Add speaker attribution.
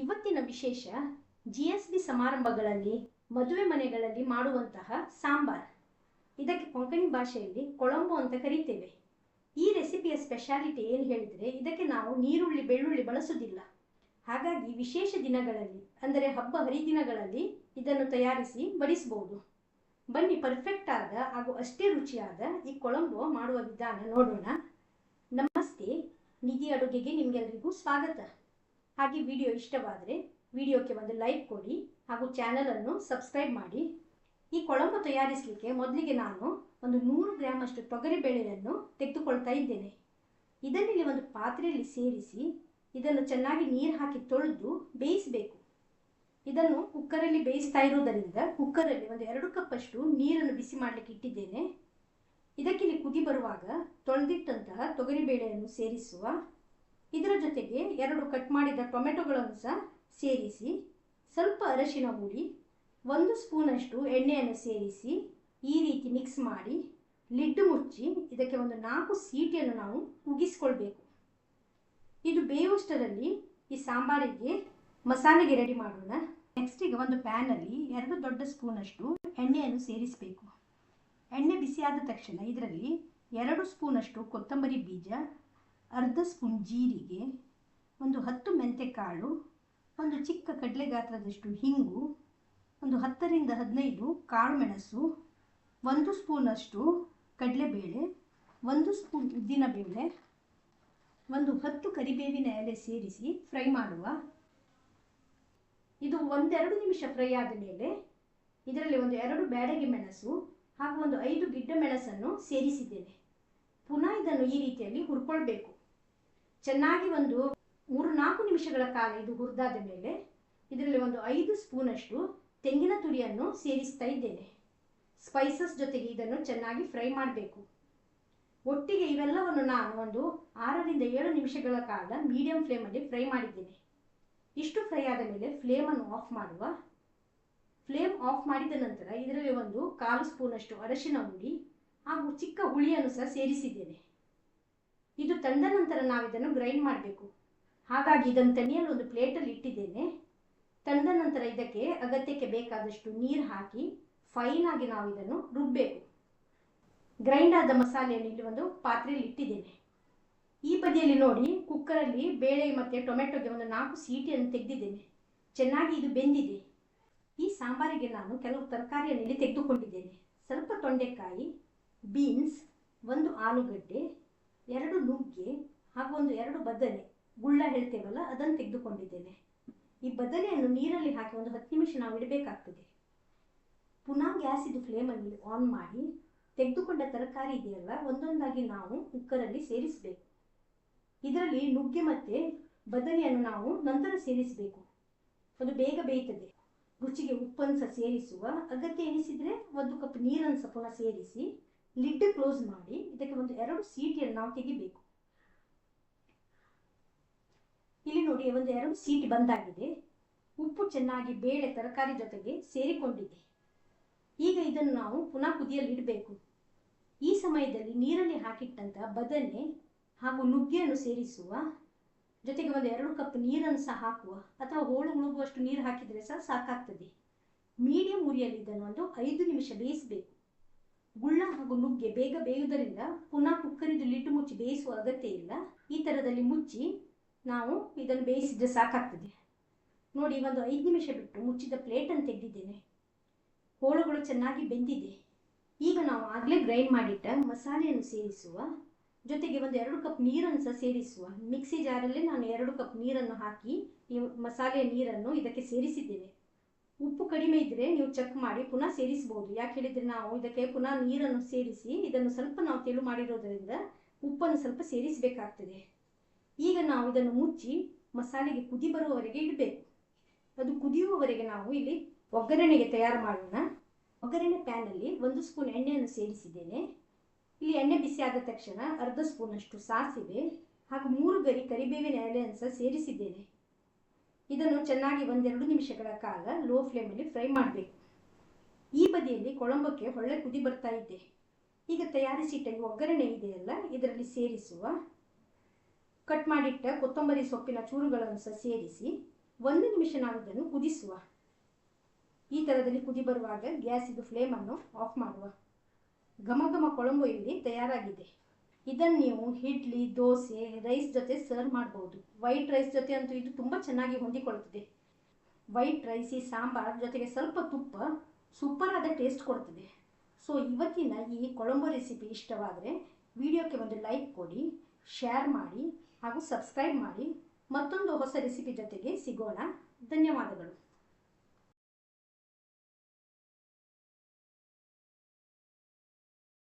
Speaker 1: ಇವತ್ತಿನ ವಿಶೇಷ GSB ಸಮಾರಂಭಗಳಲ್ಲಿ ಮದುವೆ ಮನೆಗಳಲ್ಲಿ ಮಾಡುವಂತಹ ಸಾಂಬಾರ್. ಇದಕ್ಕೆ ಕೊಂಕಣಿ ಭಾಷೆಯಲ್ಲಿ ಕೊಳಂಬು ಅಂತ ಕರೀತೇವೆ. ಈ ರೆಸಿಪಿಯ ಸ್ಪೆಷಾಲಿಟಿ ಏನು ಹೇಳಿದರೆ, ಇದಕ್ಕೆ ನಾವು ನೀರುಳ್ಳಿ ಬೆಳ್ಳುಳ್ಳಿ ಬಳಸುವುದಿಲ್ಲ. ಹಾಗಾಗಿ ವಿಶೇಷ ದಿನಗಳಲ್ಲಿ ಅಂದರೆ ಹಬ್ಬ ಹರಿದಿನಗಳಲ್ಲಿ ಇದನ್ನು ತಯಾರಿಸಿ ಬಡಿಸಬಹುದು. ಬನ್ನಿ ಪರ್ಫೆಕ್ಟ್ ಆದ ಹಾಗೂ ಅಷ್ಟೇ ರುಚಿಯಾದ ಈ ಕೊಳಂಬು ಮಾಡುವ ವಿಧಾನ ನೋಡೋಣ. ನಮಸ್ತೆ, ನಿಧಿ ಅಡುಗೆಗೆ ನಿಮಗೆಲ್ಲರಿಗೂ ಸ್ವಾಗತ. ಹಾಗೆ ವಿಡಿಯೋ ಇಷ್ಟವಾದರೆ ವಿಡಿಯೋಕ್ಕೆ ಒಂದು ಲೈಕ್ ಕೊಡಿ ಹಾಗೂ ಚಾನಲನ್ನು ಸಬ್ಸ್ಕ್ರೈಬ್ ಮಾಡಿ. ಈ ಕೊಳಂಬು ತಯಾರಿಸಲಿಕ್ಕೆ ಮೊದಲಿಗೆ ನಾನು ಒಂದು 100 ಗ್ರಾಮ್ ಅಷ್ಟು ತೊಗರಿಬೇಳೆಯನ್ನು ತೆಗೆದುಕೊಳ್ತಾ ಇದ್ದೇನೆ. ಇದನ್ನಿಲ್ಲಿ ಒಂದು ಪಾತ್ರೆಯಲ್ಲಿ ಸೇರಿಸಿ ಇದನ್ನು ಚೆನ್ನಾಗಿ ನೀರು ಹಾಕಿ ತೊಳೆದು ಬೇಯಿಸಬೇಕು. ಇದನ್ನು ಕುಕ್ಕರಲ್ಲಿ ಬೇಯಿಸ್ತಾ ಇರುವುದರಿಂದ ಕುಕ್ಕರಲ್ಲಿ ಒಂದು 2 ಕಪ್ ಅಷ್ಟು ನೀರನ್ನು ಬಿಸಿ ಮಾಡಲಿಕ್ಕೆ ಇಟ್ಟಿದ್ದೇನೆ. ಇದಕ್ಕಿಲ್ಲಿ ಕುದಿ ಬರುವಾಗ ತೊಳೆದಿಟ್ಟಂತಹ ತೊಗರಿಬೇಳೆಯನ್ನು ಸೇರಿಸುವ. ಇದರ ಜೊತೆಗೆ 2 ಕಟ್ ಮಾಡಿದ ಟೊಮೆಟೊಗಳನ್ನು ಸಹ ಸೇರಿಸಿ ಸ್ವಲ್ಪ ಅರಶಿನ ಹುಡಿ, 1 ಸ್ಪೂನಷ್ಟು ಎಣ್ಣೆಯನ್ನು ಸೇರಿಸಿ ಈ ರೀತಿ ಮಿಕ್ಸ್ ಮಾಡಿ ಲಿಡ್ ಮುಚ್ಚಿ ಇದಕ್ಕೆ ಒಂದು 4 ಸೀಟಿಯನ್ನು ನಾವು ಉಗಿಸ್ಕೊಳ್ಬೇಕು. ಇದು ಬೇಯುವಷ್ಟರಲ್ಲಿ ಈ ಸಾಂಬಾರಿಗೆ ಮಸಾಲೆಗೆ ರೆಡಿ ಮಾಡೋಣ. ನೆಕ್ಸ್ಟ್ ಈಗ ಒಂದು ಪ್ಯಾನಲ್ಲಿ 2 ದೊಡ್ಡ ಸ್ಪೂನಷ್ಟು ಎಣ್ಣೆಯನ್ನು ಸೇರಿಸಬೇಕು. ಎಣ್ಣೆ ಬಿಸಿಯಾದ ತಕ್ಷಣ ಇದರಲ್ಲಿ 2 ಸ್ಪೂನಷ್ಟು ಕೊತ್ತಂಬರಿ ಬೀಜ, ಅರ್ಧ ಸ್ಪೂನ್ ಜೀರಿಗೆ, ಒಂದು 10 ಮೆಂತೆಕಾಳು, ಒಂದು ಚಿಕ್ಕ ಕಡಲೆ ಗಾತ್ರದಷ್ಟು ಹಿಂಗು, ಒಂದು 10 ರಿಂದ 15 ಕಾಳು ಮೆಣಸು, 1 ಸ್ಪೂನಷ್ಟು ಕಡಲೆಬೇಳೆ, 1 ಸ್ಪೂನ್ ಉದ್ದಿನಬೇಳೆ, ಒಂದು 10 ಕರಿಬೇವಿನ ಎಲೆ ಸೇರಿಸಿ ಫ್ರೈ ಮಾಡುವ. ಇದು 1-2 ನಿಮಿಷ ಫ್ರೈ ಆದ ಮೇಲೆ ಇದರಲ್ಲಿ ಒಂದು 2 ಬ್ಯಾಡಗಿ ಮೆಣಸು ಹಾಗೂ ಒಂದು 5 ಗಿಡ್ಡ ಮೆಣಸನ್ನು ಸೇರಿಸಿದ್ದೇನೆ. ಪುನಃ ಇದನ್ನು ಈ ರೀತಿಯಲ್ಲಿ ಹುರ್ಕೊಳ್ಬೇಕು. ಚೆನ್ನಾಗಿ ಒಂದು 3-4 ನಿಮಿಷಗಳ ಕಾಲ ಇದು ಹುರಿದಾದ ಮೇಲೆ ಇದರಲ್ಲಿ ಒಂದು 5 ಸ್ಪೂನಷ್ಟು ತೆಂಗಿನ ತುರಿಯನ್ನು ಸೇರಿಸ್ತಾ ಇದ್ದೇನೆ. ಸ್ಪೈಸಸ್ ಜೊತೆಗೆ ಇದನ್ನು ಚೆನ್ನಾಗಿ ಫ್ರೈ ಮಾಡಬೇಕು. ಒಟ್ಟಿಗೆ ಇವೆಲ್ಲವನ್ನು ನಾನು ಒಂದು 6 ರಿಂದ 7 ನಿಮಿಷಗಳ ಕಾಲ ಮೀಡಿಯಂ ಫ್ಲೇಮಲ್ಲಿ ಫ್ರೈ ಮಾಡಿದ್ದೇನೆ. ಇಷ್ಟು ಫ್ರೈ ಆದ ಮೇಲೆ ಫ್ಲೇಮನ್ನು ಆಫ್ ಮಾಡುವ. ಫ್ಲೇಮ್ ಆಫ್ ಮಾಡಿದ ನಂತರ ಇದರಲ್ಲಿ ಒಂದು 1/4 ಸ್ಪೂನಷ್ಟು ಅರಶಿನ ಹುಡಿ ಹಾಗೂ ಚಿಕ್ಕ ಹುಳಿಯನ್ನು ಸಹ ಸೇರಿಸಿದ್ದೇನೆ. ಇದು ತಂದ ನಂತರ ನಾವು ಇದನ್ನು ಗ್ರೈಂಡ್ ಮಾಡಬೇಕು. ಹಾಗಾಗಿ ಇದನ್ನು ತಣಿಯಲು ಒಂದು ಪ್ಲೇಟಲ್ಲಿ ಇಟ್ಟಿದ್ದೇನೆ. ತಂದ ನಂತರ ಇದಕ್ಕೆ ಅಗತ್ಯಕ್ಕೆ ಬೇಕಾದಷ್ಟು ನೀರು ಹಾಕಿ ಫೈನ್ ಆಗಿ ನಾವು ಇದನ್ನು ರುಬ್ಬಬೇಕು. ಗ್ರೈಂಡ್ ಆದ ಮಸಾಲೆಯನ್ನು ಇಲ್ಲಿ ಒಂದು ಪಾತ್ರೆಯಲ್ಲಿ ಇಟ್ಟಿದ್ದೇನೆ. ಈ ಬದಿಯಲ್ಲಿ ನೋಡಿ, ಕುಕ್ಕರಲ್ಲಿ ಬೇಳೆ ಮತ್ತು ಟೊಮೆಟೊಗೆ ಒಂದು 4 ಸೀಟಿಯನ್ನು ತೆಗೆದಿದ್ದೇನೆ. ಚೆನ್ನಾಗಿ ಇದು ಬೆಂದಿದೆ. ಈ ಸಾಂಬಾರಿಗೆ ನಾನು ಕೆಲವು ತರಕಾರಿಯನ್ನು ಇಲ್ಲಿ ತೆಗೆದುಕೊಂಡಿದ್ದೇನೆ. ಸ್ವಲ್ಪ ತೊಂಡೆಕಾಯಿ, ಬೀನ್ಸ್, 1 ಆಲೂಗಡ್ಡೆ, 2 ನುಗ್ಗೆ ಹಾಗೂ ಒಂದು 2 ಬದನೆ, ಗುಳ್ಳ ಹೇಳ್ತೇವಲ್ಲ ಅದನ್ನು ತೆಗೆದುಕೊಂಡಿದ್ದೇನೆ. ಈ ಬದನೆಯನ್ನು ನೀರಲ್ಲಿ ಹಾಕಿ ಒಂದು 10 ನಿಮಿಷ ನಾವು ಇಡಬೇಕಾಗ್ತದೆ. ಪುನಃ ಗ್ಯಾಸಿದು ಫ್ಲೇಮನ್ನು ಆನ್ ಮಾಡಿ ತೆಗೆದುಕೊಂಡ ತರಕಾರಿ ಇದೆಯಲ್ಲ ಒಂದೊಂದಾಗಿ ನಾವು ಕುಕ್ಕರಲ್ಲಿ ಸೇರಿಸಬೇಕು. ಇದರಲ್ಲಿ ನುಗ್ಗೆ ಮತ್ತು ಬದನೆಯನ್ನು ನಾವು ನಂತರ ಸೇರಿಸಬೇಕು. ಅದು ಬೇಗ ಬೇಯ್ತದೆ. ರುಚಿಗೆ ಉಪ್ಪನ್ನು ಸಹ ಸೇರಿಸುವ. ಅಗತ್ಯ ಎನಿಸಿದರೆ 1 ಕಪ್ ನೀರನ್ನು ಸಹ ಪುನಃ ಸೇರಿಸಿ ಲಿಡ್ ಕ್ಲೋಸ್ ಮಾಡಿ ಇದಕ್ಕೆ ಒಂದು 2 ಸೀಟಿಯನ್ನು ನಾವು ತೆಗಿಬೇಕು. ಇಲ್ಲಿ ನೋಡಿ, ಒಂದು 2 ಸೀಟಿ ಬಂದಾಗಿದೆ. ಉಪ್ಪು ಚೆನ್ನಾಗಿ ಬೇಳೆ ತರಕಾರಿ ಜೊತೆಗೆ ಸೇರಿಕೊಂಡಿದೆ. ಈಗ ಇದನ್ನು ನಾವು ಪುನಃ ಕುದಿಯಲು ಇಡಬೇಕು. ಈ ಸಮಯದಲ್ಲಿ ನೀರಲ್ಲಿ ಹಾಕಿಟ್ಟಂತಹ ಬದನೆ ಹಾಗೂ ನುಗ್ಗೆಯನ್ನು ಸೇರಿಸುವ. ಜೊತೆಗೆ ಒಂದು 2 ಕಪ್ ನೀರನ್ನು ಸಹ ಹಾಕುವ, ಅಥವಾ ಹೋಳು ಮುಳುಗುವಷ್ಟು ನೀರು ಹಾಕಿದರೆ ಸಹ ಸಾಕಾಗ್ತದೆ. ಮೀಡಿಯಂ ಉರಿಯಲ್ಲಿ ಇದನ್ನು ಒಂದು 5 ನಿಮಿಷ ಬೇಯಿಸಬೇಕು. ಗುಳ್ಳ ಹಾಗೂ ನುಗ್ಗೆ ಬೇಗ ಬೇಯುವುದರಿಂದ ಪುನಃ ಕುಕ್ಕರಿದು ಲಿಡ್ ಮುಚ್ಚಿ ಬೇಯಿಸುವ ಅಗತ್ಯ ಇಲ್ಲ. ಈ ಥರದಲ್ಲಿ ಮುಚ್ಚಿ ನಾವು ಇದನ್ನು ಬೇಯಿಸಿದ್ರೆ ಸಾಕಾಗ್ತದೆ. ನೋಡಿ, ಒಂದು 5 ನಿಮಿಷ ಬಿಟ್ಟು ಮುಚ್ಚಿದ ಪ್ಲೇಟನ್ನು ತೆಗೆದಿದ್ದೇನೆ. ಹೋಳುಗಳು ಚೆನ್ನಾಗಿ ಬೆಂದಿದೆ. ಈಗ ನಾವು ಆಗಲೇ ಗ್ರೈಂಡ್ ಮಾಡಿಟ್ಟ ಮಸಾಲೆಯನ್ನು ಸೇರಿಸುವ. ಜೊತೆಗೆ ಒಂದು 2 ಕಪ್ ನೀರನ್ನು ಸಹ ಸೇರಿಸುವ. ಮಿಕ್ಸಿ ಜಾರಲ್ಲೇ ನಾನು 2 ಕಪ್ ನೀರನ್ನು ಹಾಕಿ ಈ ಮಸಾಲೆಯ ನೀರನ್ನು ಇದಕ್ಕೆ ಸೇರಿಸಿದ್ದೇನೆ. ಉಪ್ಪು ಕಡಿಮೆ ಇದ್ದರೆ ನೀವು ಚೆಕ್ ಮಾಡಿ ಪುನಃ ಸೇರಿಸಬಹುದು. ಯಾಕೆ ಹೇಳಿದರೆ ನಾವು ಇದಕ್ಕೆ ಪುನಃ ನೀರನ್ನು ಸೇರಿಸಿ ಇದನ್ನು ಸ್ವಲ್ಪ ನಾವು ತೆಳು ಮಾಡಿರೋದರಿಂದ ಉಪ್ಪನ್ನು ಸ್ವಲ್ಪ ಸೇರಿಸಬೇಕಾಗ್ತದೆ. ಈಗ ನಾವು ಇದನ್ನು ಮುಚ್ಚಿ ಮಸಾಲೆಗೆ ಕುದಿ ಬರುವವರೆಗೆ ಇಡಬೇಕು. ಅದು ಕುದಿಯುವವರೆಗೆ ನಾವು ಇಲ್ಲಿ ಒಗ್ಗರಣೆಗೆ ತಯಾರು ಮಾಡೋಣ. ಒಗ್ಗರಣೆ ಪ್ಯಾನಲ್ಲಿ 1 ಸ್ಪೂನ್ ಎಣ್ಣೆಯನ್ನು ಸೇರಿಸಿದ್ದೇನೆ. ಇಲ್ಲಿ ಎಣ್ಣೆ ಬಿಸಿಯಾದ ತಕ್ಷಣ ಅರ್ಧ ಸ್ಪೂನಷ್ಟು ಸಾಸಿವೆ ಹಾಗೂ 3 ಗರಿ ಕರಿಬೇವಿನ ಎಲೆಯನ್ನು ಸಹ ಸೇರಿಸಿದ್ದೇನೆ. ಇದನ್ನು ಚೆನ್ನಾಗಿ 1-2 ನಿಮಿಷಗಳ ಕಾಲ ಲೋ ಫ್ಲೇಮಲ್ಲಿ ಫ್ರೈ ಮಾಡಬೇಕು. ಈ ಬದಿಯಲ್ಲಿ ಕೊಳಂಬಕ್ಕೆ ಒಳ್ಳೆ ಕುದಿ ಬರ್ತಾ ಇದೆ. ಈಗ ತಯಾರಿಸಿಟ್ಟ ಈ ಒಗ್ಗರಣೆ ಇದೆಯಲ್ಲ ಇದರಲ್ಲಿ ಸೇರಿಸುವ. ಕಟ್ ಮಾಡಿಟ್ಟ ಕೊತ್ತಂಬರಿ ಸೊಪ್ಪಿನ ಚೂರುಗಳನ್ನು ಸಹ ಸೇರಿಸಿ 1 ನಿಮಿಷ ನಾವು ಇದನ್ನು ಕುದಿಸುವ. ಈ ಥರದಲ್ಲಿ ಕುದಿ ಬರುವಾಗ ಗ್ಯಾಸಿದು ಫ್ಲೇಮನ್ನು ಆಫ್ ಮಾಡುವ. ಘಮ ಘಮ ಕೊಳಂಬು ಇಲ್ಲಿ ತಯಾರಾಗಿದೆ. ಇದನ್ನು ನೀವು ಇಡ್ಲಿ, ದೋಸೆ, ರೈಸ್ ಜೊತೆ ಸರ್ವ್ ಮಾಡ್ಬೋದು. ವೈಟ್ ರೈಸ್ ಜೊತೆ ಅಂತೂ ಇದು ತುಂಬ ಚೆನ್ನಾಗಿ ಹೊಂದಿಕೊಳ್ಳುತ್ತದೆ. ವೈಟ್ ರೈಸ್, ಈ ಸಾಂಬಾರ್ ಜೊತೆಗೆ ಸ್ವಲ್ಪ ತುಪ್ಪ ಸೂಪರ್ ಆದ ಟೇಸ್ಟ್ ಕೊಡ್ತದೆ. ಸೊ ಇವತ್ತಿನ ಈ ಕೊಳಂಬು ರೆಸಿಪಿ ಇಷ್ಟವಾದರೆ ವಿಡಿಯೋಕ್ಕೆ ಒಂದು ಲೈಕ್ ಕೊಡಿ, ಶೇರ್ ಮಾಡಿ ಹಾಗೂ ಸಬ್ಸ್ಕ್ರೈಬ್ ಮಾಡಿ. ಮತ್ತೊಂದು ಹೊಸ ರೆಸಿಪಿ ಜೊತೆಗೆ ಸಿಗೋಣ. ಧನ್ಯವಾದಗಳು.